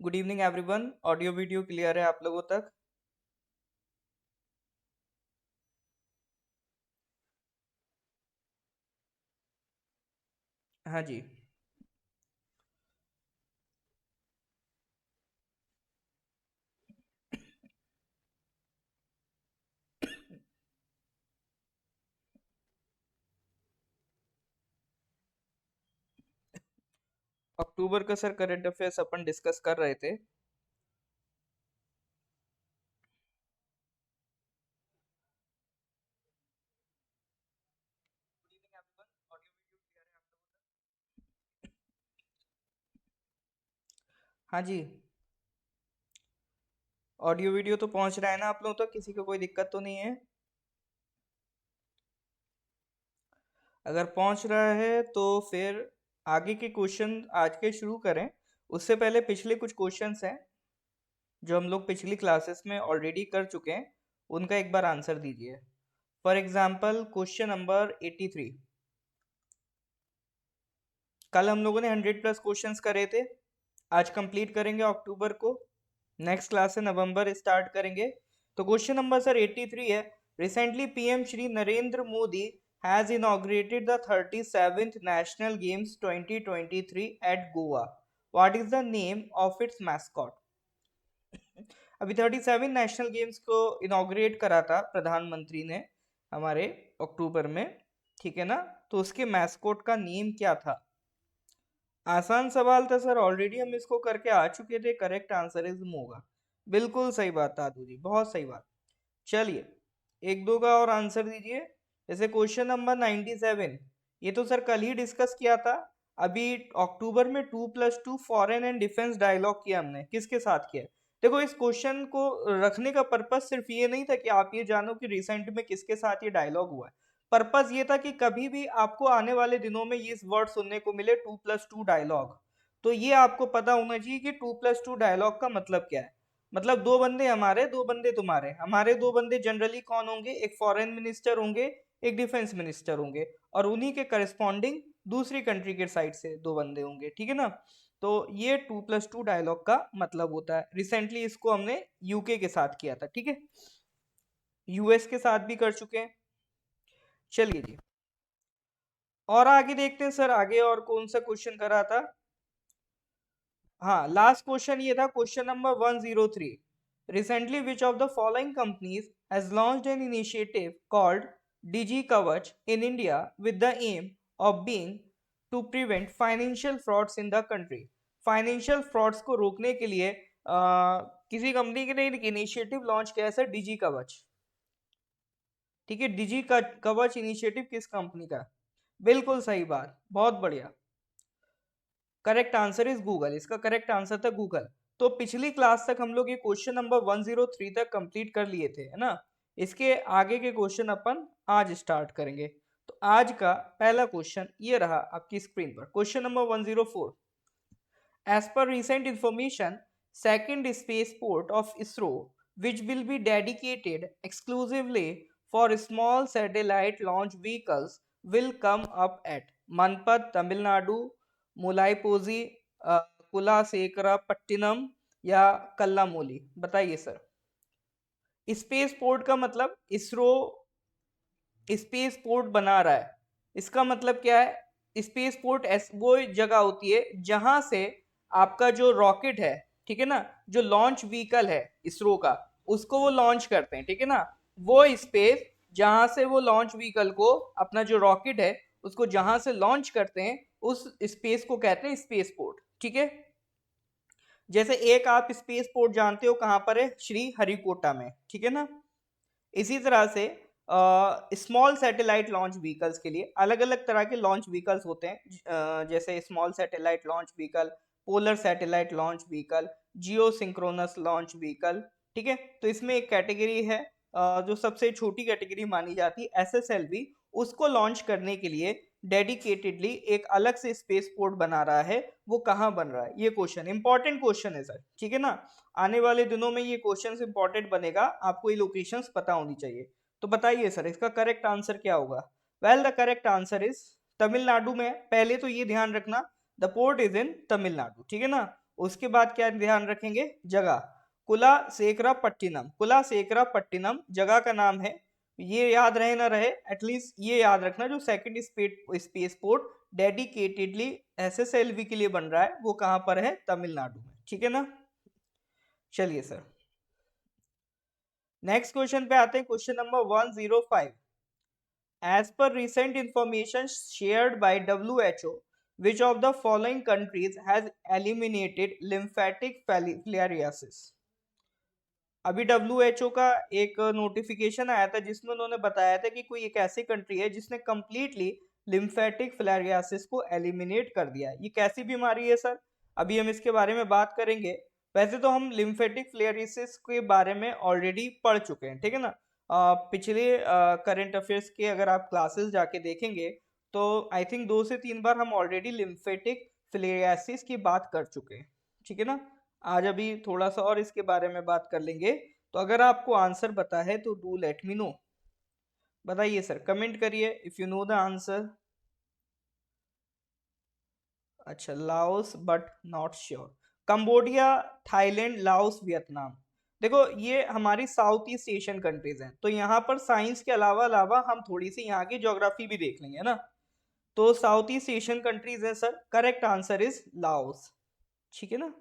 Good evening everyone. Audio video clear है आप लोगों तक? हाँ जी। अक्टूबर का सर करंट अफेयर्स अपन डिस्कस कर रहे थे। हाँ जी। ऑडियो वीडियो तो पहुंच रहा है ना आप लोगों तक? किसी को कोई दिक्कत तो नहीं है? अगर पहुंच रहा है तो फिर आगे के क्वेश्चन आज के शुरू करें। उससे पहले पिछले कुछ क्वेश्चंस हैं जो हम लोग पिछली क्लासेस में ऑलरेडी कर चुके हैं, उनका एक बार आंसर दीजिए। For example question number 83। कल हम लोगों ने 100+ क्वेश्चंस करे थे, आज कंप्लीट करेंगे अक्टूबर को। नेक्स्ट क्लास से नवंबर स्टार्ट करेंगे। तो क्वेश्चन नंबर सर 83 है। Recently PM Shri Narendra Modi has inaugurated the 37th national games 2023 at Goa. What is the name of its mascot? अभी 37 नेशनल गेम्स को इनॉग्रेट करा था प्रधानमंत्री ने हमारे अक्टूबर में, ठीक है ना? तो उसके मैस्कॉट का नेम क्या था? आसान सवाल था सर, ऑलरेडी हम इसको करके आ चुके थे। करेक्ट आंसर इज होगा। बिल्कुल सही बात दादू जी, बहुत सही बात। चलिए एक दो का और आंसर दीजिए। जैसे क्वेश्चन नंबर 97, ये तो सर कल ही डिस्कस किया था। अभी अक्टूबर में 2+2 फॉरेन एंड डिफेंस डायलॉग किया हमने, किसके साथ किया? देखो इस क्वेश्चन को रखने का पर्पस सिर्फ ये नहीं था कि आप ये जानो कि रिसेंट में किसके साथ ये डायलॉग हुआ है। पर्पस ये था कि कभी भी आपको आने वाले दिनों में ये वर्ड सुनने को मिले 2+2 डायलॉग, तो ये आपको पता होना चाहिए कि 2+2 डायलॉग का मतलब क्या है। मतलब दो बंदे हमारे, दो बंदे तुम्हारे। हमारे दो बंदे जनरली कौन होंगे? एक फॉरेन मिनिस्टर होंगे, एक डिफेंस मिनिस्टर होंगे, और उन्हीं के करस्पॉन्डिंग दूसरी कंट्री के साइड से दो बंदे होंगे, ठीक है ना? तो ये 2+2 डायलॉग का मतलब होता है। रिसेंटली इसको हमने यूके के साथ किया था, ठीक है? यूएस के साथ भी कर चुके हैं। चलिए जी, और आगे देखते हैं सर, आगे और कौन सा क्वेश्चन करा था। हाँ, लास्ट क्वेश्चन ये था, question number 103। Recently which of the following companies has launched an initiative called Digi Kavach in India with the aim of being to prevent financial frauds in the country? Financial frauds को रोकने के लिए किसी company ने एक initiative launch किया है sir, डिजी कवच। ठीक है, डिजी कवच इनिशिएटिव किस कंपनी का? बिल्कुल सही बात, बहुत बढ़िया। Correct answer is Google. इसका करेक्ट आंसर था गूगल। तो पिछली क्लास तक हम लोग ये क्वेश्चन नंबर 103 तक कंप्लीट कर लिए थे, है ना? इसके आगे के क्वेश्चन अपन आज स्टार्ट करेंगे। तो आज का पहला क्वेश्चन ये रहा आपकी स्क्रीन पर, question number 104। As per recent information, second spaceport of ISRO, which will be dedicated exclusively for small satellite launch vehicles, will come up at Manpad, Tamil Nadu, Mulaipozi, कुलासेकरापट्टिनम या कल्लामोली? बताइए सर। स्पेस पोर्ट का मतलब ISRO space port बना रहा है, इसका मतलब क्या है? स्पेस पोर्ट वो जगह होती है जहां से आपका जो रॉकेट है, ठीक है ना, जो लॉन्च व्हीकल है इसरो का, उसको वो लॉन्च करते हैं, ठीक है ना? वो स्पेस जहां से वो लॉन्च व्हीकल को, अपना जो रॉकेट है उसको जहां से लॉन्च करते हैं, उस स्पेस को कहते हैं स्पेस पोर्ट, ठीक है? जैसे एक आप स्पेस पोर्ट जानते हो कहां पर है? श्री हरिकोटा में, ठीक है ना? इसी तरह से स्मॉल सैटेलाइट लॉन्च व्हीकल्स के लिए अलग अलग तरह के लॉन्च व्हीकल्स होते हैं। जैसे small satellite launch vehicle, polar satellite launch vehicle, geosynchronous launch vehicle, ठीक है? तो इसमें एक कैटेगरी है जो सबसे छोटी कैटेगरी मानी जाती है, एसएसएलवी। उसको लॉन्च करने के लिए डेडिकेटेडली एक अलग से स्पेस पोर्ट बना रहा है। वो कहाँ बन रहा है? ये क्वेश्चन इंपॉर्टेंट क्वेश्चन है सर, ठीक है ना? आने वाले दिनों में ये क्वेश्चन इंपॉर्टेंट बनेगा, आपको ये लोकेशंस पता होनी चाहिए। तो बताइए सर इसका करेक्ट आंसर क्या होगा? Well the correct answer is Tamil Nadu में। पहले तो ये ध्यान रखना, the port is in Tamil Nadu, ठीक है ना? उसके बाद क्या ध्यान रखेंगे, जगह, कुलाशेखरपट्टिनम जगह का नाम है। ये याद रहे ना रहे, एटलीस्ट ये याद रखना जो second space port dedicatedly SSLV के लिए बन रहा है वो कहां पर है, तमिलनाडु में। ठीक है ना। चलिए सर नेक्स्ट क्वेश्चन पे आते हैं, question number 105। As per recent information shared by WHO, which of the following countries has eliminated lymphatic filariasis? अभी WHO का एक नोटिफिकेशन आया था जिसमें उन्होंने बताया था कि कोई एक ऐसी कंट्री है जिसने कंप्लीटली लिम्फेटिक फिलारियासिस को एलिमिनेट कर दिया है। ये कैसी बीमारी है सर, अभी हम इसके बारे में बात करेंगे। वैसे तो हम लिम्फेटिक फिलारियासिस के बारे में ऑलरेडी पढ़ चुके हैं, ठीक है ना। पिछले करंट अफेयर्स के अगर आप क्लासेस जाके देखेंगे तो आई थिंक 2 से 3 बार हम ऑलरेडी लिम्फेटिक फिलारियासिस की बात कर चुके हैं, ठीक है ना। आज अभी थोड़ा सा और इसके बारे में बात कर लेंगे। तो अगर आपको आंसर पता है तो डू लेट मी नो, बताइए सर, कमेंट करिए if you know the answer. अच्छा, Laos but not sure. Cambodia, Thailand, Laos, Vietnam. देखो ये हमारी साउथ ईस्ट एशियन कंट्रीज हैं, तो यहाँ पर साइंस के अलावा अलावा हम थोड़ी सी यहाँ की ज्योग्राफी भी देख लेंगे ना। तो साउथ ईस्ट एशियन कंट्रीज हैं sir, correct answer is Laos. ठीक है ना,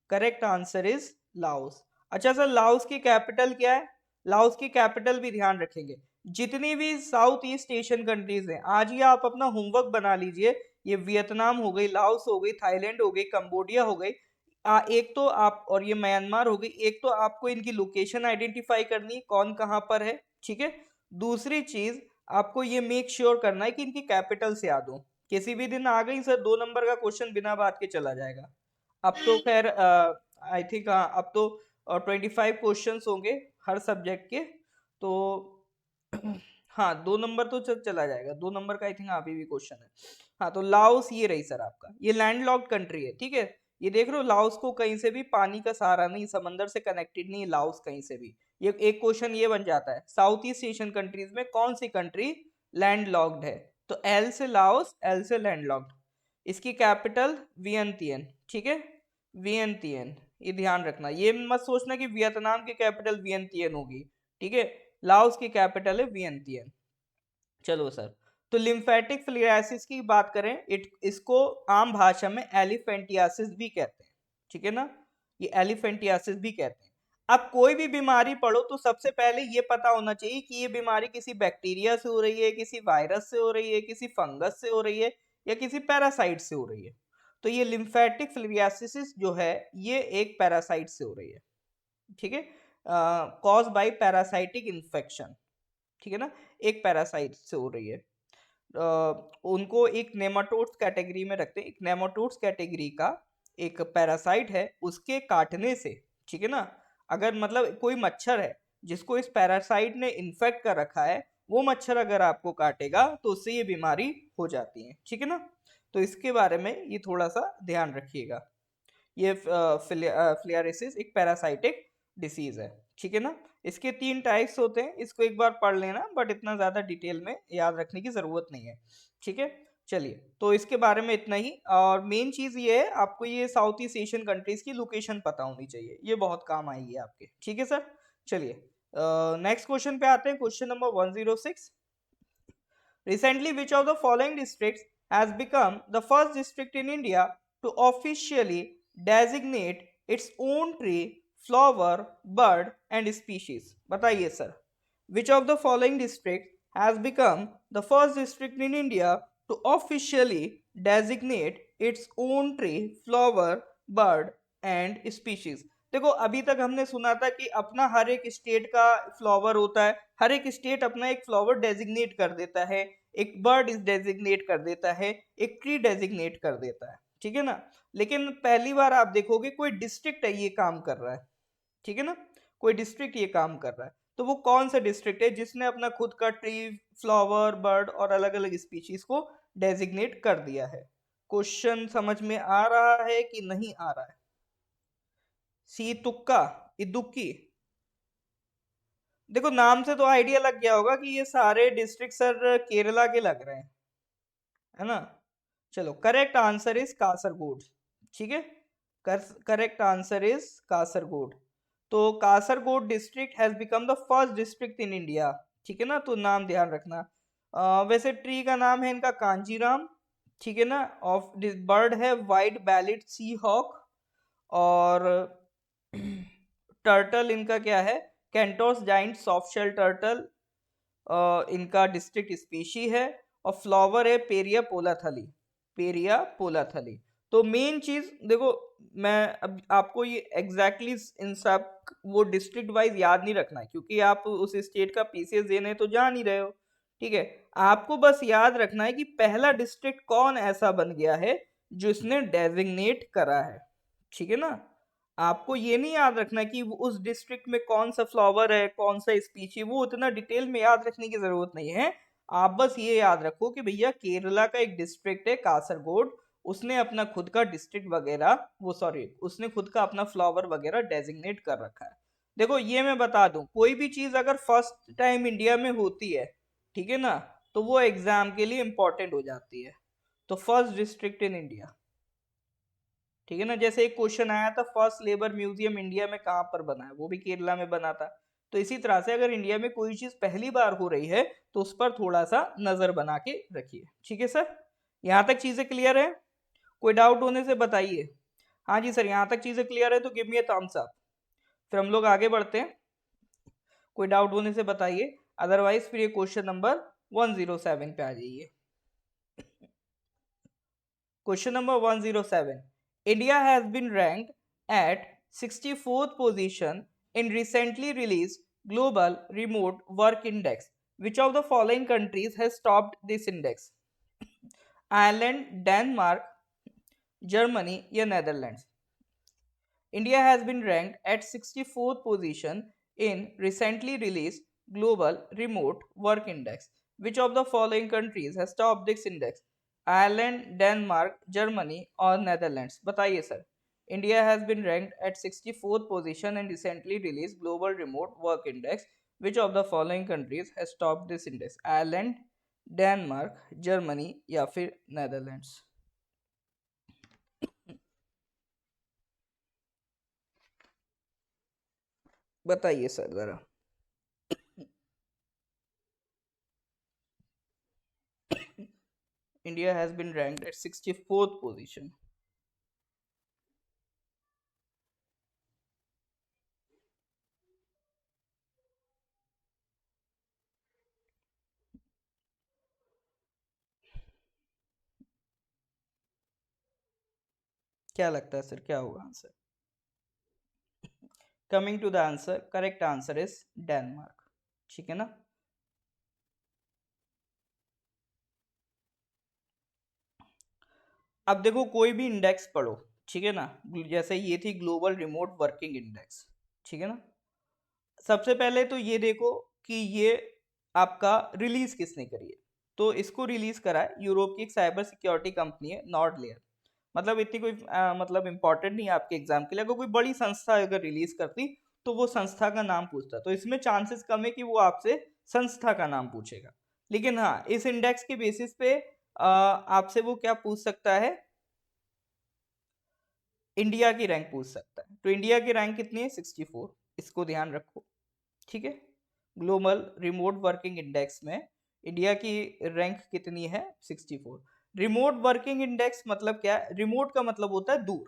करेक्ट आंसर इज लाओस। अच्छा सर, लाओस की कैपिटल क्या है, लाओस की कैपिटल भी ध्यान रखेंगे। जितनी भी साउथ ईस्ट एशियन कंट्रीज हैं, आज ही आप अपना होमवर्क बना लीजिए। ये वियतनाम हो गई, लाओस हो गई, थाईलैंड हो गई, कंबोडिया हो गई, एक तो आप, और ये म्यांमार हो गई। एक तो आपको इनकी लोकेशन आइडेंटिफाई करनी है, कौन कहाँ पर है, ठीक है। दूसरी चीज आपको ये मेक श्योर करना है कि इनकी कैपिटल से याद हो। किसी भी दिन आ गई सर 2 नंबर का क्वेश्चन बिना बात के चला जाएगा। अब तो खैर आई थिंक अब तो 25 क्वेश्चंस होंगे हर सब्जेक्ट के, तो हाँ 2 नंबर तो चला जाएगा, 2 नंबर का आई थिंक अभी भी क्वेश्चन है। हाँ तो लाओस ये रही सर आपका, ये लैंडलॉक्ड कंट्री है, ठीक है। ये देख रहे हो, लाओस को कहीं से भी पानी का सहारा नहीं, समंदर से कनेक्टेड नहीं है लाओस कहीं से भी। ये एक क्वेश्चन ये बन जाता है, साउथ ईस्ट एशियन कंट्रीज में कौन सी कंट्री लैंडलॉक्ड है। तो एल से लाओस, एल से लैंडलॉक्ड। इसकी कैपिटल वियंतियन, ठीक है, वियंतियन। ये ध्यान रखना, ये मत सोचना कि वियतनाम की कैपिटल वियंतियन होगी, ठीक है। लाओस की कैपिटल है वियंतियन। चलो सर, तो लिम्फेटिक फिलियासिस की बात करें, इसको आम भाषा में एलिफेंटियासिस भी कहते हैं, ठीक है ना। ये एलिफेंटियासिस भी कहते हैं। अब कोई भी बीमारी पढ़ो तो सबसे पहले ये पता होना चाहिए कि ये बीमारी किसी बैक्टीरिया से हो रही है, किसी वायरस से हो रही है, किसी फंगस से हो रही है, या किसी पैरासाइट से हो रही है। तो ये लिम्फेटिक फिलियासिस जो है ये एक पैरासाइट से हो रही है, ठीक है, कॉज बाय पैरासाइटिक इन्फेक्शन, ठीक है ना, एक पैरासाइट से हो रही है। उनको एक नेमाटोड्स कैटेगरी में रखते हैं, एक नेमाटोड्स कैटेगरी का एक पैरासाइट है, उसके काटने से, ठीक है ना, अगर मतलब कोई मच्छर है जिसको इस पैरासाइट ने इन्फेक्ट कर रखा है, वो मच्छर अगर आपको काटेगा तो उससे ये बीमारी हो जाती है, ठीक है ना। तो इसके बारे में ये थोड़ा सा ध्यान रखिएगा। ये फिलियारिसिस एक पैरासाइटिक डिसीज है, ठीक है ना। इसके 3 टाइप्स होते हैं, इसको एक बार पढ़ लेना, बट इतना ज्यादा डिटेल में याद रखने की जरूरत नहीं है, ठीक है। चलिए, तो इसके बारे में इतना ही। और मेन चीज ये है, आपको ये साउथ ईस्ट एशियन कंट्रीज की लोकेशन पता होनी चाहिए, ये बहुत काम आएगी आपके, ठीक है सर। चलिए नेक्स्ट क्वेश्चन पे आते हैं, question number 106। Recently, which of the following districts has become the first district in India to officially designate its own tree, flower, bird and species? बताइए sir, which of the following district has become the first district in India to officially designate its own tree, flower, bird and species? देखो अभी तक हमने सुना था कि अपना हर एक स्टेट का फ्लावर होता है, हर एक स्टेट अपना एक फ्लावर डेजिग्नेट कर देता है, एक बर्ड डेजिग्नेट कर देता है, एक ट्री डेजिग्नेट कर देता है, ठीक है ना। लेकिन पहली बार आप देखोगे कोई डिस्ट्रिक्ट है ये काम कर रहा है, ठीक है ना, कोई डिस्ट्रिक्ट ये काम कर रहा है। तो वो कौन सा डिस्ट्रिक्ट है जिसने अपना खुद का ट्री, फ्लावर, बर्ड और अलग अलग स्पीशीज को डेजिग्नेट कर दिया है। क्वेश्चन समझ में आ रहा है कि नहीं आ रहा है? सी तुक्का, इदुक्की। देखो नाम से तो आइडिया लग गया होगा कि ये सारे डिस्ट्रिक्ट सर केरला के लग रहे हैं, है ना। चलो करेक्ट आंसर इज कासरगोड, ठीक है। Correct answer is Kasaragod. तो Kasaragod district has become the first district in India. ठीक है ना, तो नाम ध्यान रखना। वैसे ट्री का नाम है इनका कांजीराम। ठीक है ना, ऑफ दिस बर्ड है वाइट बैलिड सी हॉक। और टर्टल इनका क्या है, Cantor's giant soft shell turtle इनका डिस्ट्रिक्ट स्पीशी है। और फ्लावर है पेरिया पोलाथली, पेरिया पोलाथली। तो मेन चीज देखो, मैं अब आपको ये एग्जैक्टली इन सब वो डिस्ट्रिक्ट वाइज याद नहीं रखना है, क्योंकि आप उस स्टेट का पीसीएस देने तो जा नहीं रहे हो। ठीक है, आपको बस याद रखना है कि पहला डिस्ट्रिक्ट कौन ऐसा बन गया है जिसने डेजिग्नेट करा है। ठीक है ना, आपको ये नहीं याद रखना कि उस डिस्ट्रिक्ट में कौन सा फ्लावर है, कौन सा स्पीची, वो उतना डिटेल में याद रखने की जरूरत नहीं है। आप बस ये याद रखो कि भैया केरला का एक डिस्ट्रिक्ट है कासरगोड, उसने अपना खुद का डिस्ट्रिक्ट वगैरह वो सॉरी उसने खुद का अपना फ्लावर वगैरह डेजिग्नेट कर रखा है। देखो ये मैं बता दूं, कोई भी चीज अगर फर्स्ट टाइम इंडिया में होती है, ठीक है ना, तो वो एग्जाम के लिए इंपॉर्टेंट हो जाती है। तो फर्स्ट डिस्ट्रिक्ट इन इंडिया, ठीक है ना, जैसे एक क्वेश्चन आया था फर्स्ट लेबर म्यूजियम इंडिया में कहाँ पर बना है, वो भी केरला में बना था। तो इसी तरह से अगर इंडिया में कोई चीज पहली बार हो रही है तो उस पर थोड़ा सा नजर बना के रखिए। ठीक है सर, यहाँ तक चीजें क्लियर है? कोई डाउट होने से बताइए। हाँ जी सर, यहाँ तक चीजें क्लियर है तो give me a thumbs up, फिर हम लोग आगे बढ़ते हैं। कोई डाउट होने से बताइए, अदरवाइज फिर ये क्वेश्चन नंबर 107 पे आ जाइए। Question number 107. India has been ranked at 64th position in recently released Global Remote Work Index. Which of the following countries has topped this index? Ireland, Denmark, Germany या Netherlands? India has been ranked at 64th position in recently released Global Remote Work Index. Which of the following countries has topped this index? Ireland, Denmark, Germany or Netherlands? बताइए sir. India has been ranked at 64th position in recently released Global Remote Work Index. Which of the following countries has topped this index? Ireland, Denmark, Germany या फिर Netherlands? बताइए sir जरा। India has been ranked at 64th position. क्या लगता है sir, क्या होगा answer? Coming to the answer, correct answer is Denmark. ठीक है ना, अब देखो कोई भी इंडेक्स पढ़ो, ठीक है ना, जैसे ये थी ग्लोबल रिमोट वर्किंग इंडेक्स, ठीक है ना। सबसे पहले तो ये देखो कि ये आपका रिलीज किसने करी है। तो इसको रिलीज करा है यूरोप की एक साइबर सिक्योरिटी कंपनी है नॉर्डलेयर। मतलब इतनी कोई मतलब इंपॉर्टेंट नहीं है आपके एग्जाम के लिए, अगर कोई बड़ी संस्था अगर रिलीज करती तो वो संस्था का नाम पूछता, तो इसमें चांसेस कम है कि वो आपसे संस्था का नाम पूछेगा। लेकिन हाँ, इस इंडेक्स के बेसिस पे आपसे वो क्या पूछ सकता है, इंडिया की रैंक पूछ सकता है। तो इंडिया की रैंक कितनी है, 64, इसको ध्यान रखो। ठीक है, ग्लोबल रिमोट वर्किंग इंडेक्स में इंडिया की रैंक कितनी है, 64। रिमोट वर्किंग इंडेक्स मतलब क्या है, रिमोट का मतलब होता है दूर,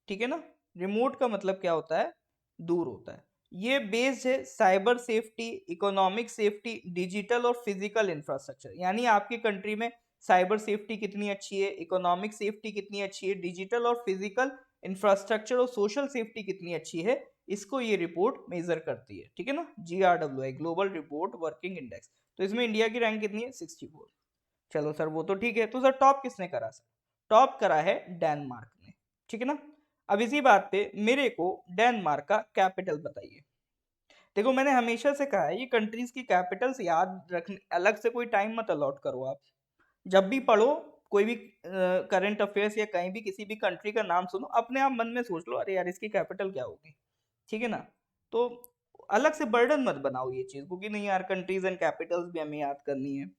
ठीक है ना, रिमोट का मतलब क्या होता है, दूर होता है। ये बेस्ड है cyber safety, economic safety, digital और फिजिकल इंफ्रास्ट्रक्चर, यानी आपकी कंट्री में साइबर सेफ्टी कितनी अच्छी है, इकोनॉमिक सेफ्टी कितनी अच्छी है, डिजिटल और फिजिकल इंफ्रास्ट्रक्चर और सोशल सेफ्टी कितनी अच्छी है, इसको ये रिपोर्ट मेजर करती है। ठीक है ना, GRWI global report working index. तो इसमें इंडिया की रैंक कितनी है, 64। चलो सर वो तो ठीक है, तो सर टॉप किसने करा, सर टॉप करा है डेनमार्क ने। ठीक है ना, अब इसी बात पे मेरे को डेनमार्क का कैपिटल बताइए। देखो मैंने हमेशा से कहा है ये कंट्रीज की कैपिटल्स याद रखने अलग से कोई टाइम मत अलॉट करो आप। जब भी पढ़ो कोई भी करंट अफेयर्स या कहीं भी किसी भी कंट्री का नाम सुनो, अपने आप मन में सोच लो अरे यार इसकी कैपिटल क्या होगी। ठीक है ना, तो अलग से बर्डन मत बनाओ ये चीज को कि नहीं यार कंट्रीज एंड कैपिटल्स भी हमें याद करनी है।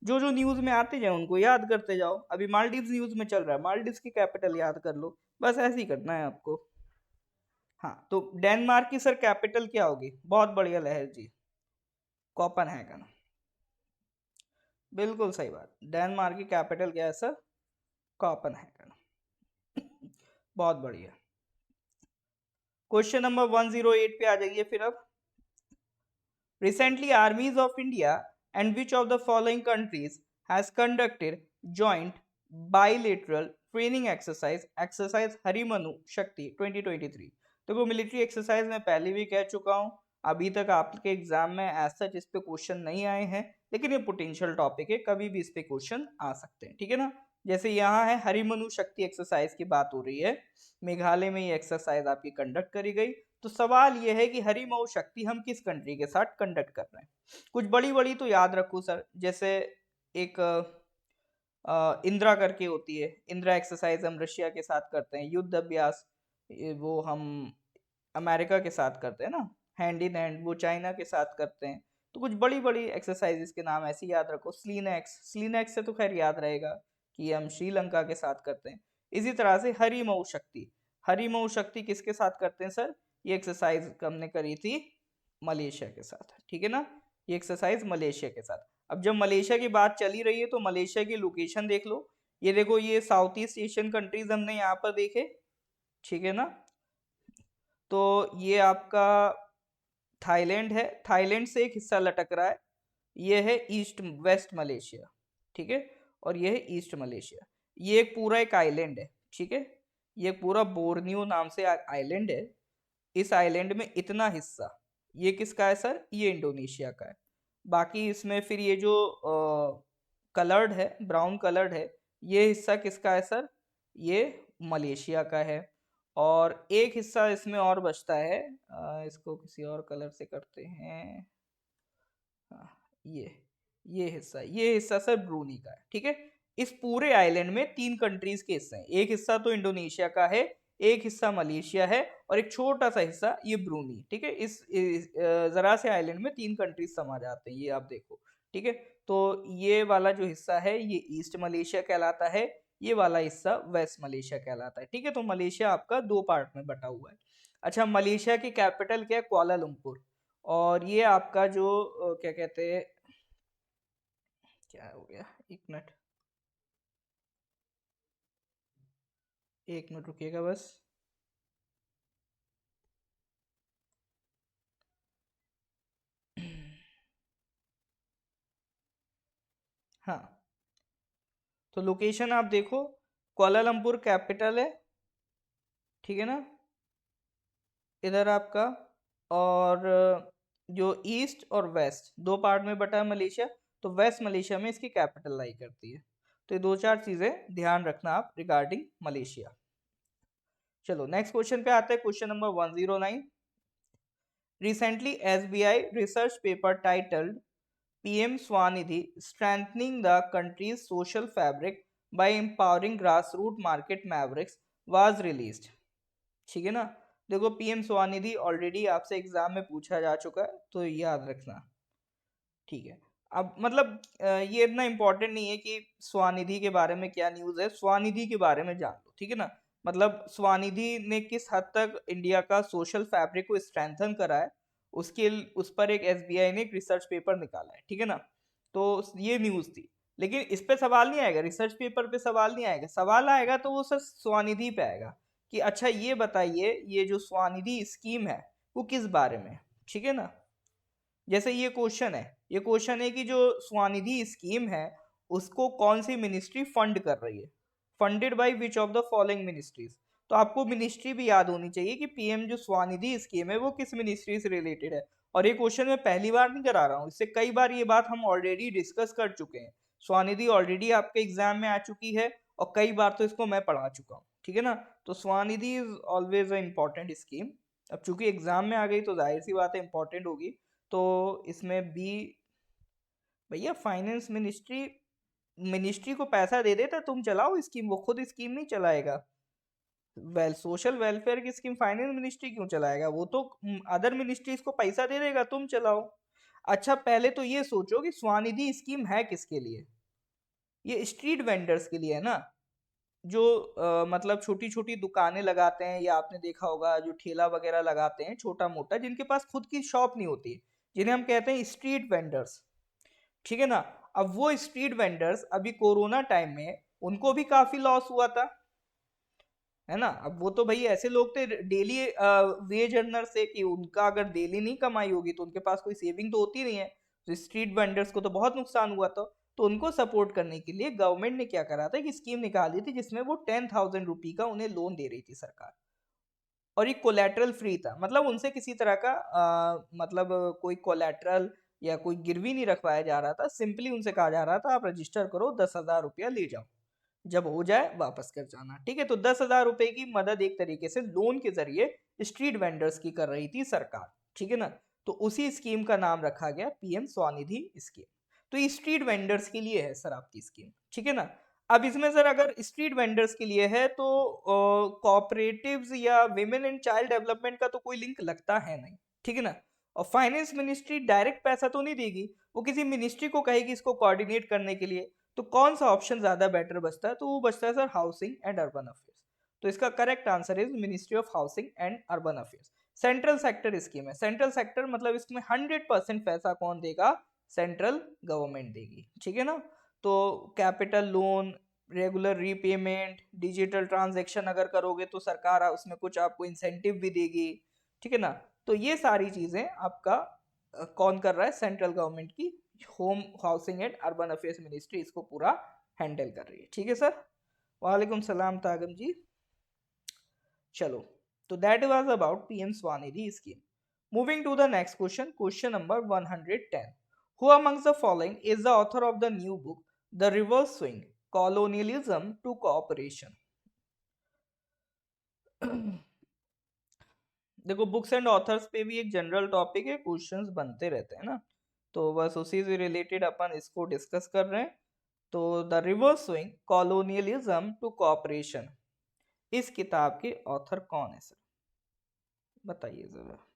जो जो न्यूज में आते जाए उनको याद करते जाओ। अभी मालदीव न्यूज में चल रहा है, मालदीव की कैपिटल याद कर लो, बस ऐसे ही करना है आपको। हाँ, तो डेनमार्क की सर कैपिटल क्या होगी? बहुत बढ़िया लहर जी, कोपनहेगन। बिल्कुल सही बात, डेनमार्क की कैपिटल क्या है सर? कोपनहेगन। बहुत बढ़िया। क्वेश्चन नंबर 108 पे आ जाइए फिर अब। Recently, armies of India and which of the following countries has conducted joint bilateral training exercise हरिमनु शक्ति 2023? देखो मिलिट्री एक्सरसाइज मैं पहले भी कह चुका हूँ, अभी तक आपके एग्जाम में एज सच इस पे क्वेश्चन नहीं आए हैं, लेकिन ये पोटेंशियल टॉपिक है, कभी भी इस पे क्वेश्चन आ सकते हैं, ठीक है ना। जैसे यहाँ है हरिमनु शक्ति एक्सरसाइज की बात हो रही है, मेघालय में ये एक्सरसाइज आपकी कंडक्ट करी गई। तो सवाल ये है कि हरिमऊ शक्ति हम किस कंट्री के साथ कंडक्ट कर रहे हैं? कुछ बड़ी बड़ी तो याद रखो सर, जैसे एक इंदिरा करके होती है, इंदिरा एक्सरसाइज हम रशिया के साथ करते हैं, युद्ध अभ्यास वो हम अमेरिका के साथ करते हैं ना, हैंड इन हैंड वो चाइना के साथ करते हैं। तो कुछ बड़ी बड़ी एक्सरसाइजेस के नाम ऐसे याद रखो। स्लीनेक्स से तो खैर याद रहेगा कि हम श्रीलंका के साथ करते हैं। इसी तरह से हरिमऊ शक्ति किसके साथ करते हैं सर? ये एक्सरसाइज हमने करी थी मलेशिया के साथ, ठीक है ना। ये एक्सरसाइज मलेशिया के साथ। अब जब मलेशिया की बात चली रही है तो मलेशिया की लोकेशन देख लो। ये देखो, ये साउथ ईस्ट एशियन कंट्रीज हमने यहाँ पर देखे, ठीक है ना। तो ये आपका थाईलैंड है, थाईलैंड से एक हिस्सा लटक रहा है, ये है ईस्ट वेस्ट मलेशिया, ठीक है। और ये है ईस्ट मलेशिया, ये एक पूरा एक आइलैंड है, ठीक है। ये पूरा बोर्नियो नाम से आइलैंड है। इस आइलैंड में इतना हिस्सा ये किसका है सर? ये इंडोनेशिया का है। बाकी इसमें फिर ये जो कलर्ड है, ब्राउन कलर्ड है, ये हिस्सा किसका है सर? ये मलेशिया का है। और एक हिस्सा इसमें और बचता है, इसको किसी और कलर से करते हैं, हाँ, ये हिस्सा सर ब्रूनी का है, ठीक है। इस पूरे आइलैंड में 3 कंट्रीज के हिस्से हैं, एक हिस्सा तो इंडोनेशिया का है, एक हिस्सा मलेशिया है, और एक छोटा सा हिस्सा ये ब्रूनी, ठीक है। जरा से आइलैंड में 3 कंट्रीज समा जाते हैं, ये आप देखो, ठीक है। तो ये वाला जो हिस्सा है ये ईस्ट मलेशिया कहलाता है, ये वाला हिस्सा वेस्ट मलेशिया कहलाता है, ठीक है। तो मलेशिया आपका 2 पार्ट में बटा हुआ है। अच्छा, मलेशिया की कैपिटल क्या है? कुआलालंपुर। और ये आपका जो क्या कहते हैं, क्या हो गया, एक मिनट रुकिएगा बस। हाँ, तो लोकेशन आप देखो, कुआलालंपुर कैपिटल है, ठीक है ना, इधर आपका। और जो ईस्ट और वेस्ट 2 पार्ट में बटा है मलेशिया, तो वेस्ट मलेशिया में इसकी कैपिटल लाई करती है। तो ये 2-4 चीजें ध्यान रखना आप रिगार्डिंग मलेशिया। चलो नेक्स्ट क्वेश्चन पे आते हैं, question number 109। Recently, SBI research paper titled PM Swanidhi Strengthening the Country's Social Fabric by Empowering Grassroots Market Mavericks was released. ठीक है ना। देखो पीएम स्वानिधि ऑलरेडी आपसे एग्जाम में पूछा जा चुका है, तो याद रखना, ठीक है। अब मतलब ये इतना इम्पोर्टेंट नहीं है कि स्वानिधि के बारे में क्या न्यूज़ है, स्वानिधि के बारे में जान लो, ठीक है ना। मतलब स्वानिधि ने किस हद तक इंडिया का सोशल फैब्रिक को स्ट्रेंथन करा है, उस पर एक एसबीआई ने एक रिसर्च पेपर निकाला है, ठीक है ना। तो ये न्यूज़ थी, लेकिन इस पे सवाल नहीं आएगा, रिसर्च पेपर पे सवाल नहीं आएगा। सवाल आएगा तो वो सर स्वानिधि पे आएगा कि अच्छा ये बताइए, ये जो स्वानिधि स्कीम है वो किस बारे में है, ठीक है ना। जैसे ये क्वेश्चन है कि जो स्वानिधि स्कीम है उसको कौन सी मिनिस्ट्री फंड कर रही है, funded by which of the following ministries. तो आपको मिनिस्ट्री भी याद होनी चाहिए कि पीएम जो स्वानिधि स्कीम है वो किस मिनिस्ट्री से रिलेटेड है। और ये क्वेश्चन मैं पहली बार नहीं करा रहा हूँ, इससे कई बार ये बात हम ऑलरेडी डिस्कस कर चुके हैं। स्वानिधि ऑलरेडी आपके एग्जाम में आ चुकी है और कई बार तो इसको मैं पढ़ा चुका हूँ, ठीक है ना। तो Svanidhi is always a important scheme. अब चूंकि एग्जाम में आ गई तो जाहिर सी बात है इंपॉर्टेंट होगी। तो इसमें बी, भैया फाइनेंस मिनिस्ट्री को पैसा दे देता, तुम चलाओ स्कीम, वो खुद स्कीम नहीं चलाएगा। सोशल वेलफेयर की स्कीम फाइनेंस मिनिस्ट्री क्यों चलाएगा, वो तो अदर मिनिस्ट्रीज को पैसा दे देगा, तुम चलाओ। अच्छा पहले तो ये सोचो कि स्वानिधि स्कीम है किसके लिए? ये स्ट्रीट वेंडर्स के लिए है ना। जो मतलब छोटी छोटी दुकानें लगाते हैं, या आपने देखा होगा जो ठेला वगैरह लगाते हैं छोटा मोटा, जिनके पास खुद की शॉप नहीं होती, जिन्हें हम कहते हैं स्ट्रीट वेंडर्स, ठीक है ना। अब वो स्ट्रीट वेंडर्स अभी कोरोना टाइम में उनको भी काफी लॉस हुआ था, है ना। अब वो तो भाई ऐसे लोग थे डेली वेज अर्नर से, कि उनका अगर डेली नहीं कमाई होगी तो उनके पास कोई सेविंग तो होती नहीं है। तो स्ट्रीट वेंडर्स को तो बहुत नुकसान हुआ था। तो उनको सपोर्ट करने के लिए गवर्नमेंट ने क्या करा था कि स्कीम निकाली थी, जिसमें वो 10,000 रुपी का उन्हें लोन दे रही थी सरकार। और ये कोलेटरल फ्री था, मतलब उनसे किसी तरह का मतलब कोई कोलेटरल या कोई गिरवी नहीं रखवाया जा रहा था। सिंपली उनसे कहा जा रहा था आप रजिस्टर करो, 10,000 रुपया ले जाओ, जब हो जाए वापस कर जाना, ठीक है। तो 10,000 रुपए की मदद एक तरीके से लोन के जरिए स्ट्रीट वेंडर्स की कर रही थी सरकार, ठीक है ना। तो उसी स्कीम का नाम रखा गया पीएम स्वनिधि स्कीम। तो ये स्ट्रीट वेंडर्स के लिए है सर आपकी स्कीम, ठीक है ना। अब इसमें सर अगर स्ट्रीट वेंडर्स के लिए है तो कोऑपरेटिव्स या विमेन एंड चाइल्ड डेवलपमेंट का तो कोई लिंक लगता है नहीं, ठीक है ना। और फाइनेंस मिनिस्ट्री डायरेक्ट पैसा तो नहीं देगी, वो किसी मिनिस्ट्री को कहेगी इसको कोऑर्डिनेट करने के लिए। तो कौन सा ऑप्शन ज्यादा बेटर बचता है, तो वो बचता है sir housing and urban affairs. तो इसका correct answer is ministry of housing and urban affairs. Central sector scheme है, सेंट्रल सेक्टर मतलब इसमें 100% पैसा कौन देगा, सेंट्रल गवर्नमेंट देगी, ठीक है ना। तो capital loan, regular repayment, digital transaction अगर करोगे तो सरकार उसमें कुछ आपको इंसेंटिव भी देगी, ठीक है ना। तो ये सारी चीजें आपका कौन कर रहा है, सेंट्रल गवर्नमेंट की home housing and urban affairs ministry इसको पूरा हैंडल कर रही है, ठीक है सर। वालेकुम सलाम तागम जी। चलो, तो that was about PM Svanidhi scheme. Moving to the next question, question number 110। Who amongst the following is the author of the new book the reverse swing colonialism to cooperation. देखो, बुक्स एंड ऑथर्स पे भी एक general topic है, questions बनते रहते हैं ना, तो बस उसी से रिलेटेड अपन इसको डिस्कस कर रहे हैं। तो the reverse swing colonialism to cooperation, इस किताब के ऑथर कौन है सर, बताइए जरा।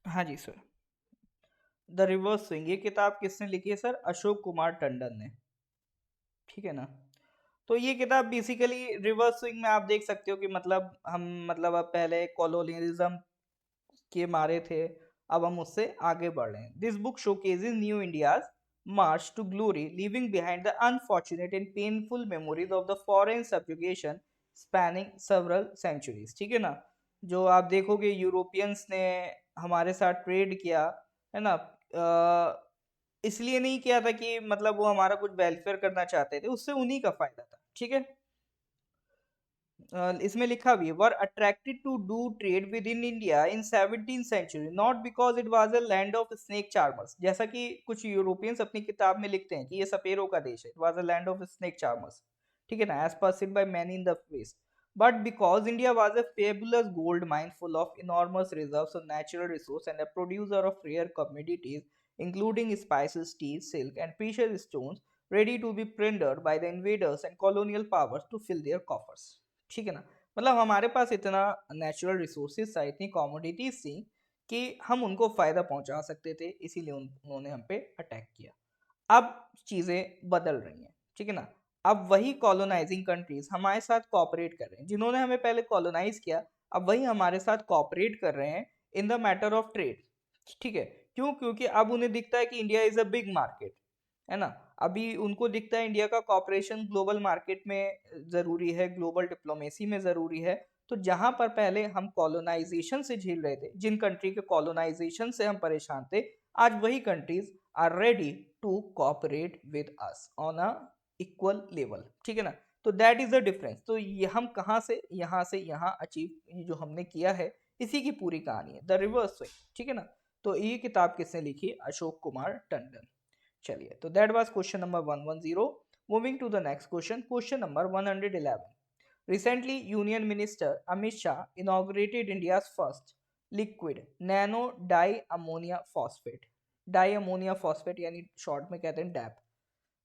हाँ जी सर, द रिवर्स स्विंग ये किताब किसने लिखी है सर, अशोक कुमार टंडन ने, ठीक है ना। तो ये किताब बेसिकली रिवर्स स्विंग में आप देख सकते हो कि मतलब हम मतलब अब पहले कॉलोनियलिज्म के मारे थे, अब हम उससे आगे बढ़ रहे हैं। This book showcases new India's march to glory, leaving behind the unfortunate and painful memories of the foreign subjugation spanning several centuries, ठीक है ना। जो आप देखोगे यूरोपियंस ने हमारे साथ ट्रेड किया, है ना, इसलिए नहीं किया था कि मतलब वो हमारा कुछ वेलफेयर करना चाहते थे, उससे उन्हीं का फायदा था, ठीक है। इसमें लिखा भी है, were attracted to do trade with in India in 17th century not because it was a land of snake charmers, जैसा कि कुछ यूरोपियंस अपनी किताब में लिखते हैं कि ये सपेरों का देश है, it was a land of snake charmers, ठीक है ना, as perceived by many in the west, but because India was a fabulous gold mine full of enormous reserves of natural resource and a producer of rare commodities including spices, tea, silk and precious stones ready to be plundered by the invaders and colonial powers to fill their coffers, ठीक है ना। मतलब हमारे पास इतना natural resources था, इतनी commodities थी कि हम उनको फायदा पहुंचा सकते थे, इसीलिए उन्होंने हम पे अटैक किया। अब चीजें बदल रही हैं, ठीक है ना। अब वही कॉलोनाइजिंग कंट्रीज हमारे साथ कॉपरेट कर रहे हैं, जिन्होंने हमें पहले कॉलोनाइज किया, अब वही हमारे साथ कॉपरेट कर रहे हैं in the matter of trade, ठीक है। क्यों, क्योंकि अब उन्हें दिखता है कि India is a big market, है ना। अभी उनको दिखता है इंडिया का कॉपरेशन ग्लोबल मार्केट में जरूरी है, ग्लोबल डिप्लोमेसी में जरूरी है। तो जहां पर पहले हम कॉलोनाइजेशन से झेल रहे थे, जिन कंट्री के कॉलोनाइजेशन से हम परेशान थे, आज वही countries are ready to cooperate with us on a equal level, ठीक है ना। तो दैट इज द डिफरेंस। तो ये हम कहाँ से यहाँ अचीव जो हमने किया है, इसी की पूरी कहानी है, द रिवर्स वे, ठीक है ना। तो ये किताब किसने लिखी? अशोक कुमार टंडन। चलिए, तो that was question number 110। Moving to the next question, question number 111। Recently, Union Minister Amit Shah inaugurated India's first liquid nano diammonia phosphate। Diammonia phosphate यानी शॉर्ट में कहते हैं डैप,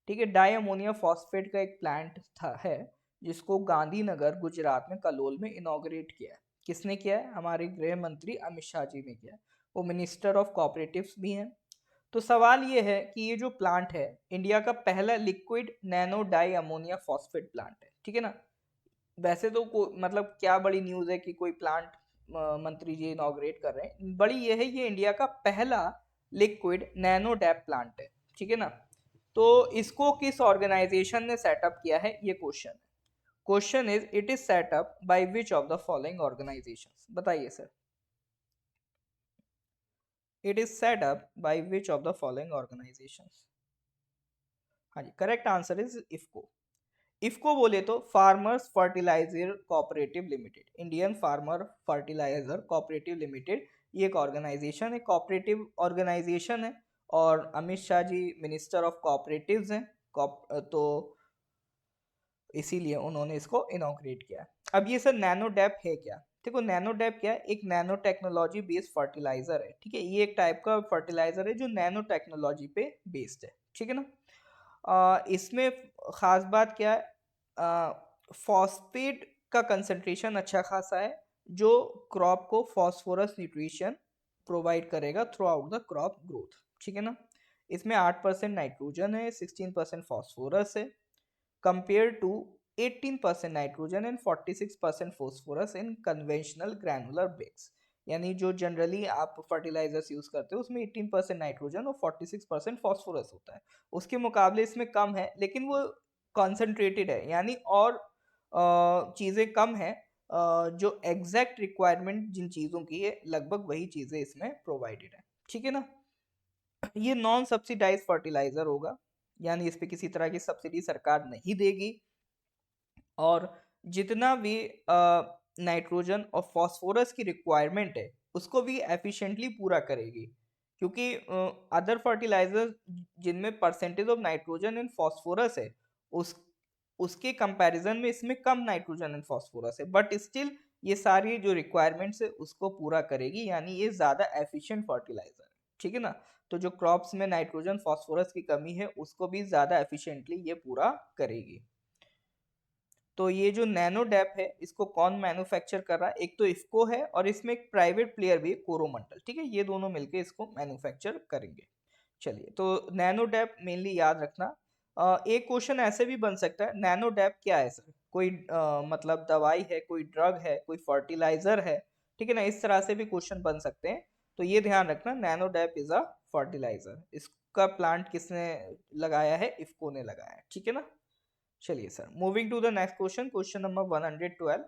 ठीक है। डाईअमोनिया फॉस्फेट का एक प्लांट है जिसको गांधीनगर गुजरात में कलोल में इनॉग्रेट किया है। किसने किया है? हमारे गृह मंत्री अमित शाह जी ने किया है। वो मिनिस्टर ऑफ कोऑपरेटिव्स भी हैं। तो सवाल ये है कि ये जो प्लांट है इंडिया का पहला liquid nano di ammonia phosphate plant है, ठीक है ना। वैसे तो मतलब क्या बड़ी न्यूज़ है कि कोई प्लांट मंत्री जी इनॉग्रेट कर रहे हैं, बड़ी ये है ये इंडिया का पहला लिक्विड नैनो डैप प्लांट है, ठीक है ना। तो इसको किस ऑर्गेनाइजेशन ने सेटअप किया है, ये क्वेश्चन है। Question is it is set up by which of the following organisations? बताइए सर। It is set up by which of the following organisations? हाँ जी, correct answer is IFFCO. IFFCO बोले तो farmers fertiliser cooperative limited, Indian farmer fertiliser cooperative limited, ये एक organisation है, cooperative organisation है। और Amit Shah ji minister of cooperatives हैं, तो इसीलिए उन्होंने इसको इनॉग्रेट किया। अब ये सर नैनो डेप है क्या? देखो नैनो डेप क्या है, एक नैनो टेक्नोलॉजी बेस्ड फर्टिलाइजर है, ठीक है। ये एक टाइप का फर्टिलाइजर है जो नैनो टेक्नोलॉजी पे बेस्ड है, ठीक है ना। इसमें खास बात क्या है, फॉस्फेट का कंसंट्रेशन अच्छा खासा है जो क्रॉप को फॉस्फोरस न्यूट्रिशन प्रोवाइड करेगा through out the crop growth, ठीक है ना। इसमें 8% नाइट्रोजन है, 16% फॉस्फोरस है, compared to 18% nitrogen and 46% phosphorus in conventional granular bags. यानी जो जनरली आप फर्टिलाइजर्स यूज करते हो उसमें 18% नाइट्रोजन और 46% फॉस्फोरस होता है, उसके मुकाबले इसमें कम है, लेकिन वो कॉन्सेंट्रेटेड है, यानी और चीज़ें कम है। जो एग्जैक्ट रिक्वायरमेंट जिन चीज़ों की है लगभग वही चीज़ें इसमें प्रोवाइडेड है, ठीक है ना। ये नॉन सब्सिडाइज फर्टिलाइजर होगा, यानी इस पे किसी तरह की सब्सिडी सरकार नहीं देगी, और जितना भी नाइट्रोजन और फास्फोरस की रिक्वायरमेंट है उसको भी एफिशिएंटली पूरा करेगी, क्योंकि अदर फर्टिलाइजर जिनमें percentage of nitrogen and phosphorus है उस उसके कंपैरिजन में इसमें कम नाइट्रोजन एंड फास्फोरस है, बट स्टिल ये सारी जो रिक्वायरमेंट्स है उसको पूरा करेगी, यानी ये ज़्यादा एफिशिएंट फर्टिलाइजर है, ठीक है ना। तो जो क्रॉप्स में नाइट्रोजन फास्फोरस की कमी है उसको भी ज़्यादा एफिशिएंटली ये पूरा करेगी। तो ये जो नैनो डैप है इसको कौन मैन्युफैक्चर कर रहा है? एक तो इफको है और इसमें एक प्राइवेट प्लेयर भी है, कोरोमंडल, ठीक है। ये दोनों मिलके इसको मैन्युफैक्चर करेंगे। चलिए, तो नैनो डैप मेनली याद रखना। एक क्वेश्चन ऐसे भी बन सकता है, नैनो डैप क्या है सर? कोई मतलब दवाई है, कोई ड्रग है, कोई फर्टिलाइजर है, ठीक है ना। इस तरह से भी क्वेश्चन बन सकते हैं। तो ये ध्यान रखना, nano DAP is a fertiliser. इसका प्लांट किसने लगाया है? इफको ने लगाया है, ठीक है ना। चलिए sir, moving to the next question, question number 112।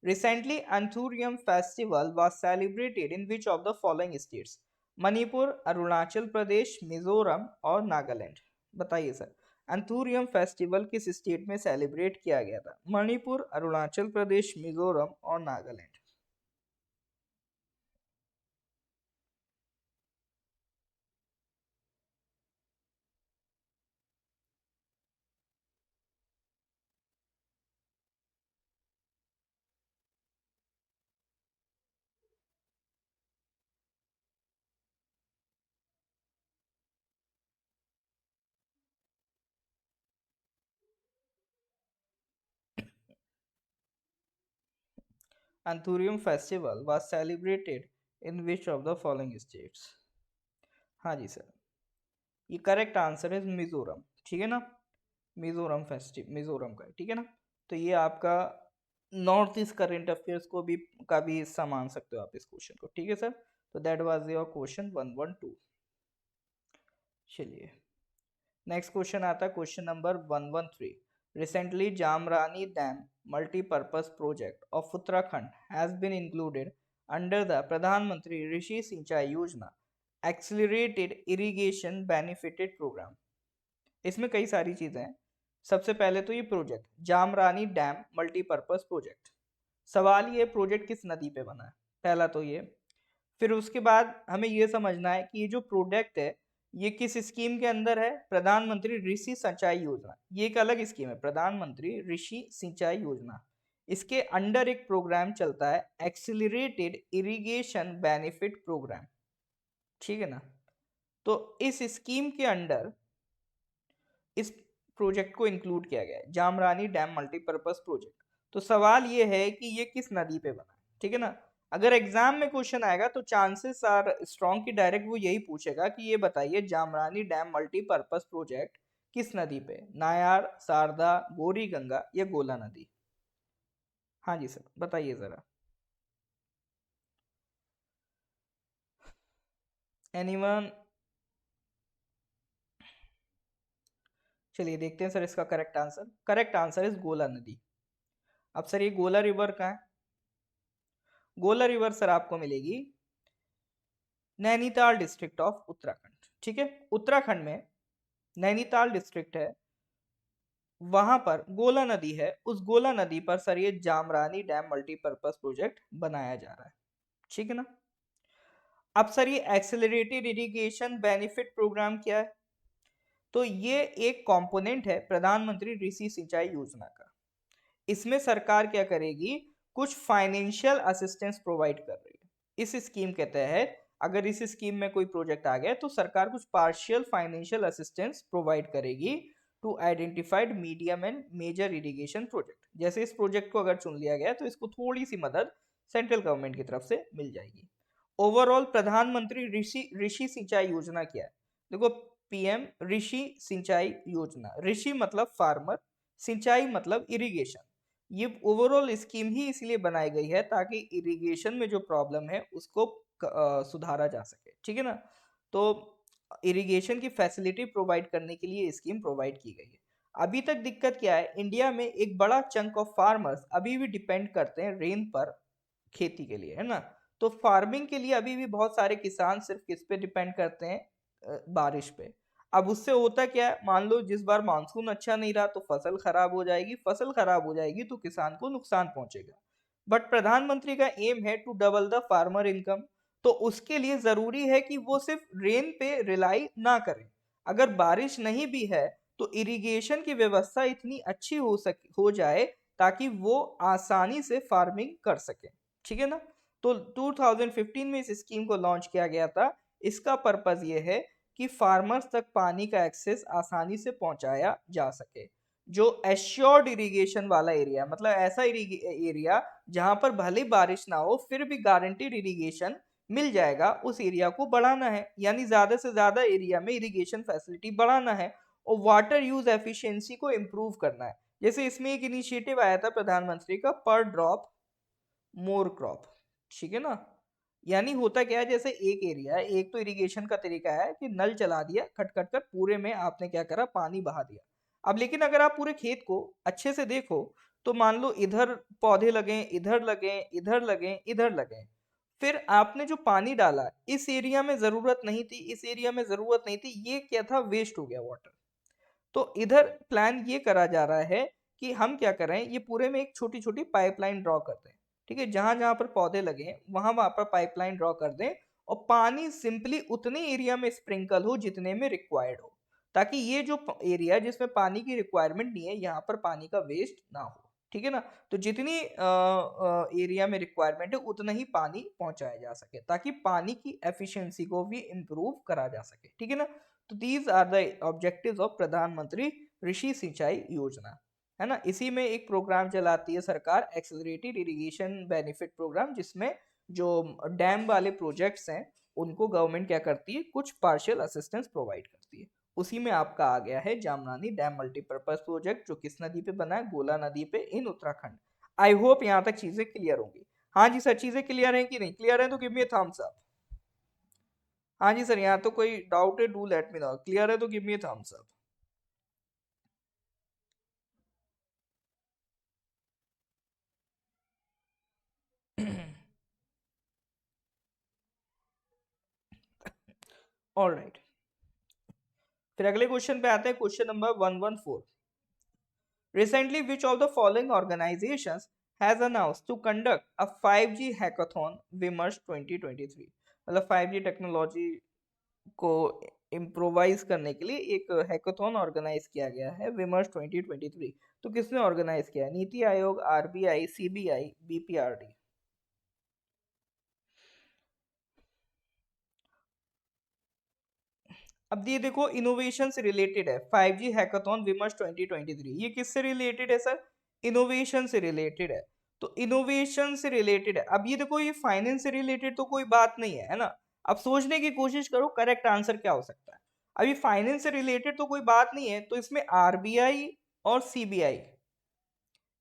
Recently anthurium festival was celebrated in which of the following states? Manipur, Arunachal Pradesh, Mizoram और नागालैंड। बताइए सर, एंथूरियम फेस्टिवल किस स्टेट में सेलिब्रेट किया गया था? मणिपुर, अरुणाचल प्रदेश, मिजोरम और Nagaland. Anthurium festival was celebrated in which of the following states? हाँ जी सर, ये करेक्ट आंसर है मिजोरम, ठीक है ना। मिजोरम का है, ठीक है ना। तो ये आपका नॉर्थ ईस्ट करेंट अफेयर्स को भी का भी हिस्सा मान सकते हो आप इस क्वेश्चन को, ठीक है सर। तो दैट वाज योर क्वेश्चन 112। चलिए, नेक्स्ट क्वेश्चन आता है question number 113। Recently Jamrani dam multi-purpose project of Uttarakhand has been included under the Pradhan Mantri Rishi Sinchai Yojana Accelerated Irrigation Benefited Program। इसमें कई सारी चीजें हैं। सबसे पहले तो ये project Jamrani dam multipurpose project, सवाल ये प्रोजेक्ट किस नदी पे बना है, पहला तो ये। फिर उसके बाद हमें ये समझना है कि ये जो प्रोजेक्ट है ये किस स्कीम के अंदर है, प्रधानमंत्री ऋषि सिंचाई योजना। ये एक अलग स्कीम है, प्रधानमंत्री ऋषि सिंचाई योजना। इसके अंडर एक प्रोग्राम चलता है एक्सिलरेटेड इरिगेशन बेनिफिट प्रोग्राम, ठीक है ना। तो इस स्कीम के अंडर इस प्रोजेक्ट को इंक्लूड किया गया है, जामरानी डैम मल्टीपर्पज प्रोजेक्ट। तो सवाल ये है कि ये किस नदी पे बना है, ठीक है ना। अगर एग्जाम में क्वेश्चन आएगा तो चांसेस आर स्ट्रॉन्ग की डायरेक्ट वो यही पूछेगा कि ये बताइए जामरानी डैम मल्टीपर्पज प्रोजेक्ट किस नदी पे, नायार, शारदा, गौरी गंगा या गोला नदी। हाँ जी सर बताइए जरा, एनीवन। चलिए देखते हैं सर इसका correct answer. Correct answer is गोला नदी। अब सर ये गोला रिवर कहाँ है? गोला रिवर सर आपको मिलेगी नैनीताल डिस्ट्रिक्ट ऑफ उत्तराखंड, ठीक है। उत्तराखंड में नैनीताल डिस्ट्रिक्ट है, वहां पर गोला नदी है, उस गोला नदी पर सर ये जामरानी डैम मल्टीपर्पज प्रोजेक्ट बनाया जा रहा है, ठीक है ना। अब सर ये एक्सेलरेटेड इरिगेशन बेनिफिट प्रोग्राम क्या है? तो ये एक कंपोनेंट है प्रधानमंत्री ऋषि सिंचाई योजना का। इसमें सरकार क्या करेगी, कुछ फाइनेंशियल असिस्टेंस प्रोवाइड कर रही है। इस स्कीम के तहत अगर इस स्कीम में कोई प्रोजेक्ट आ गया तो सरकार कुछ पार्शियल फाइनेंशियल असिस्टेंस प्रोवाइड करेगी to identified medium and major irrigation project. जैसे इस प्रोजेक्ट को अगर चुन लिया गया तो इसको थोड़ी सी मदद सेंट्रल गवर्नमेंट की तरफ से मिल जाएगी। ओवरऑल प्रधानमंत्री ऋषि सिंचाई योजना क्या है? देखो पीएम ऋषि सिंचाई योजना, ऋषि मतलब फार्मर, सिंचाई मतलब इरिगेशन। ये ओवरऑल स्कीम ही इसलिए बनाई गई है ताकि इरिगेशन में जो प्रॉब्लम है उसको सुधारा जा सके, ठीक है ना। तो इरिगेशन की फैसिलिटी प्रोवाइड करने के लिए स्कीम प्रोवाइड की गई है। अभी तक दिक्कत क्या है, इंडिया में एक बड़ा चंक ऑफ फार्मर्स अभी भी डिपेंड करते हैं रेन पर खेती के लिए, है ना। तो फार्मिंग के लिए अभी भी बहुत सारे किसान सिर्फ किस पे डिपेंड करते हैं, बारिश पे। अब उससे होता क्या है, मान लो जिस बार मानसून अच्छा नहीं रहा तो फसल खराब हो जाएगी, फसल खराब हो जाएगी तो किसान को नुकसान पहुंचेगा। बट प्रधानमंत्री का एम है to double the farmer income, तो उसके लिए जरूरी है कि वो सिर्फ रेन पे रिलाई ना करें। अगर बारिश नहीं भी है तो इरिगेशन की व्यवस्था इतनी अच्छी हो जाए ताकि वो आसानी से फार्मिंग कर सके, ठीक है ना। तो 2015 में इस स्कीम को लॉन्च किया गया था। इसका पर्पज ये है कि फार्मर्स तक पानी का एक्सेस आसानी से पहुंचाया जा सके। जो एश्योर्ड इरिगेशन वाला एरिया, मतलब ऐसा एरिया जहां पर भले बारिश ना हो फिर भी गारंटीड इरिगेशन मिल जाएगा, उस एरिया को बढ़ाना है। यानी ज्यादा से ज्यादा एरिया में इरिगेशन फैसिलिटी बढ़ाना है और वाटर यूज एफिशिएंसी को इम्प्रूव करना है। जैसे इसमें एक इनिशिएटिव आया था प्रधानमंत्री का, पर ड्रॉप मोर क्रॉप, ठीक है ना। यानी होता क्या है, जैसे एक एरिया है, एक तो इरिगेशन का तरीका है कि नल चला दिया, खट खट कर पूरे में आपने क्या करा, पानी बहा दिया। अब लेकिन अगर आप पूरे खेत को अच्छे से देखो तो मान लो इधर पौधे लगे, इधर लगे, इधर लगे, इधर लगे, फिर आपने जो पानी डाला इस एरिया में जरूरत नहीं थी, इस एरिया में जरूरत नहीं थी, ये क्या था, वेस्ट हो गया वाटर। तो इधर प्लान ये करा जा रहा है कि हम क्या करें, ये पूरे में एक छोटी छोटी पाइपलाइन ड्रॉ कर दें, ठीक है। जहां जहां पर पौधे लगे वहां वहां पर पाइपलाइन ड्रॉ कर दें और पानी सिंपली उतने एरिया में स्प्रिंकल हो जितने में रिक्वायर्ड हो, ताकि ये जो एरिया जिसमें पानी की रिक्वायरमेंट नहीं है यहाँ पर पानी का वेस्ट ना हो, ठीक है ना। तो जितनी एरिया में रिक्वायरमेंट है उतना ही पानी पहुंचाया जा सके ताकि पानी की एफिशिएंसी को भी इम्प्रूव करा जा सके, ठीक है ना। तो these are the objectives of प्रधानमंत्री ऋषि सिंचाई योजना, है ना। इसी में एक प्रोग्राम चलाती है सरकार, एक्सेलरेटेड इरिगेशन बेनिफिट प्रोग्राम, जिसमें जो डैम वाले प्रोजेक्ट्स हैं उनको गवर्नमेंट क्या करती है, कुछ पार्शियल असिस्टेंस प्रोवाइड करती है। उसी में आपका आ गया है जामनानी डैम मल्टीपर्पज प्रोजेक्ट, जो किस नदी पे बना है, गोला नदी पे इन उत्तराखंड। आई होप यहाँ तक चीजें क्लियर होंगी। हाँ जी सर, चीजें क्लियर हैं कि नहीं? क्लियर है तो give me a thumbs up. हाँ जी सर, यहाँ तो कोई डाउट है do let me no, clear है तो give me a thumbs up. Alright, फिर अगले क्वेश्चन पे आते हैं, question number 114। Recently, which of the following organizations has announced to conduct a 5G hackathon विमर्श 2023? मतलब 5G टेक्नोलॉजी को इम्प्रोवाइज करने के लिए एक हैकाथॉन ऑर्गेनाइज किया गया है विमर्श 2023। तो किसने ऑर्गेनाइज किया है? NITI Aayog, RBI, CBI, BPRD. अब ये देखो, इनोवेशन से रिलेटेड है, 5G हैकाथॉन विमर्श 2023। ये किससे रिलेटेड है सर? इनोवेशन से रिलेटेड है। तो इनोवेशन से रिलेटेड है। अब ये देखो, ये फाइनेंस से रिलेटेड तो कोई बात नहीं है, है ना? अब सोचने की कोशिश करो करेक्ट आंसर क्या हो सकता है। अभी फाइनेंस से रिलेटेड तो कोई बात नहीं है, तो इसमें आरबीआई और सीबीआई,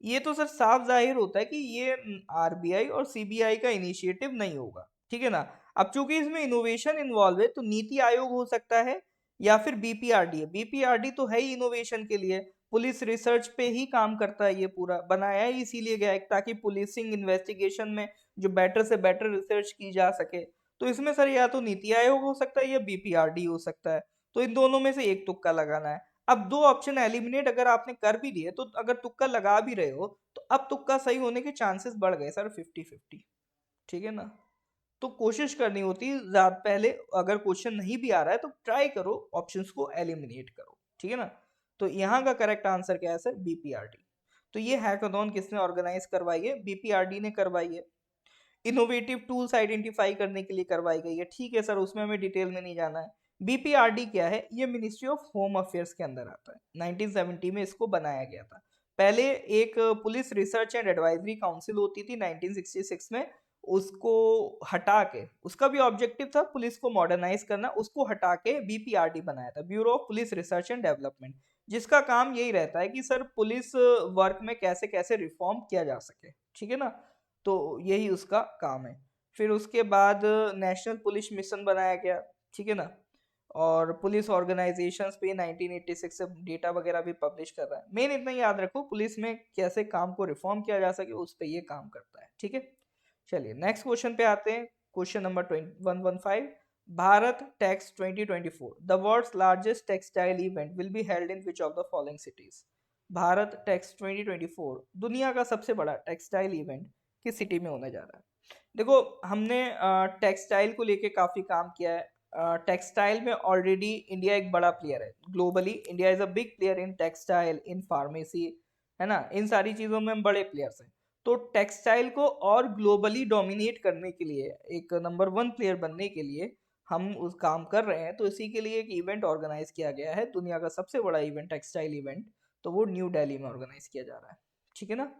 ये तो सर साफ जाहिर होता है कि ये आरबीआई और सीबीआई का इनिशिएटिव नहीं होगा, ठीक है ना? अब चूंकि इसमें इनोवेशन इन्वॉल्व है, तो नीति आयोग हो सकता है या फिर बीपीआरडी है। बीपीआरडी तो है ही इनोवेशन के लिए, पुलिस रिसर्च पे ही काम करता है, ये पूरा बनाया ही इसीलिए गया है ताकि पुलिसिंग इन्वेस्टिगेशन में जो बेटर से बेटर रिसर्च की जा सके। तो इसमें सर या तो नीति आयोग हो सकता है या बीपीआरडी हो सकता है। तो इन दोनों में से एक तुक्का लगाना है। अब दो ऑप्शन एलिमिनेट अगर आपने कर भी दिए, तो अगर तुक्का लगा भी रहे हो, तो अब तुक्का सही होने के चांसेस बढ़ गए सर 50-50, ठीक है ना? तो कोशिश करनी होती है ज्यादा पहले, अगर क्वेश्चन नहीं भी आ रहा है तो ट्राई करो ऑप्शंस को एलिमिनेट करो, ठीक है ना? तो यहाँ का करेक्ट आंसर क्या है सर? बीपीआरडी। तो ये हैकाथॉन किसने ऑर्गेनाइज करवाई है? बीपीआरडी ने करवाई है। इनोवेटिव टूल्स आइडेंटिफाई करने के लिए करवाई गई है, ठीक है सर, उसमें हमें डिटेल में नहीं जाना है। बीपीआरडी क्या है? ये मिनिस्ट्री ऑफ होम अफेयर्स के अंदर आता है। 1970 में इसको बनाया गया था। पहले एक police research and advisory council होती थी 1966 में, उसको हटा के, उसका भी ऑब्जेक्टिव था पुलिस को मॉडर्नाइज करना, उसको हटा के बीपीआरडी बनाया था, bureau of police research and development, जिसका काम यही रहता है कि सर पुलिस वर्क में कैसे कैसे रिफॉर्म किया जा सके, ठीक है ना? तो यही उसका काम है। फिर उसके बाद नेशनल पुलिस मिशन बनाया गया, ठीक है ना? और पुलिस ऑर्गेनाइजेशंस पे 1986 से डेटा वगैरह भी पब्लिश कर रहा है। मेन इतना याद रखो, पुलिस में कैसे काम को रिफॉर्म किया जा सके उस पे ये काम करता है, ठीक है? चलिए नेक्स्ट क्वेश्चन पे आते हैं, question number 115। Bharat Tex 2024, the world's largest textile event will be held in which of the following cities? Bharat Tex 2024 दुनिया का सबसे बड़ा टेक्सटाइल इवेंट किस सिटी में होने जा रहा है? देखो, हमने टेक्सटाइल को लेके काफी काम किया है। टेक्सटाइल में ऑलरेडी इंडिया एक बड़ा प्लेयर है globally. India is a big player in textile, in pharmacy, है ना? इन सारी चीजों में हम बड़े प्लेयर्स हैं। तो टेक्सटाइल को और ग्लोबली डोमिनेट करने के लिए, एक नंबर 1 प्लेयर बनने के लिए हम उस काम कर रहे हैं। तो इसी के लिए एक इवेंट ऑर्गेनाइज किया गया है, दुनिया का सबसे बड़ा इवेंट, टेक्सटाइल इवेंट। तो वो न्यू दिल्ली में ऑर्गेनाइज किया जा रहा है, ठीक है ना?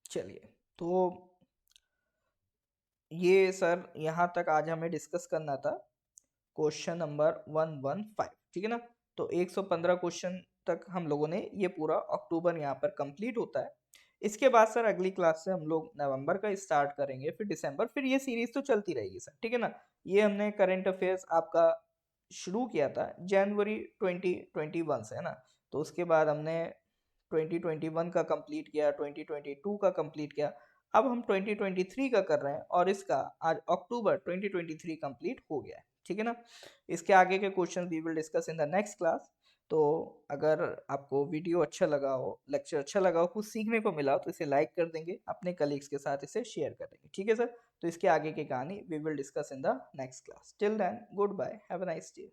चलिए, तो ये सर यहाँ तक आज हमें डिस्कस करना था क्वेश्चन नंबर 115, ठीक है ना? तो 115 क्वेश्चन तक हम लोगों ने ये पूरा अक्टूबर यहाँ पर कंप्लीट होता है। इसके बाद सर अगली क्लास से हम लोग नवंबर का स्टार्ट करेंगे, फिर दिसंबर, फिर ये सीरीज तो चलती रहेगी सर, ठीक है ना? ये हमने करंट अफेयर्स आपका शुरू किया था जनवरी 2021 से, है ना? तो उसके बाद हमने 2021 का कंप्लीट किया, 2022 का कंप्लीट किया, अब हम 2023 का कर रहे हैं, और इसका आज अक्टूबर 2023 कंप्लीट हो गया है, ठीक है ना? इसके आगे के question we will discuss in the next class. तो अगर आपको वीडियो अच्छा लगा हो, लेक्चर अच्छा लगा हो, कुछ सीखने को मिला हो, तो इसे लाइक कर देंगे, अपने कलीग्स के साथ इसे शेयर कर देंगे, ठीक है सर? तो इसके आगे की कहानी we will discuss in the next class. Till then, goodbye, have a nice day.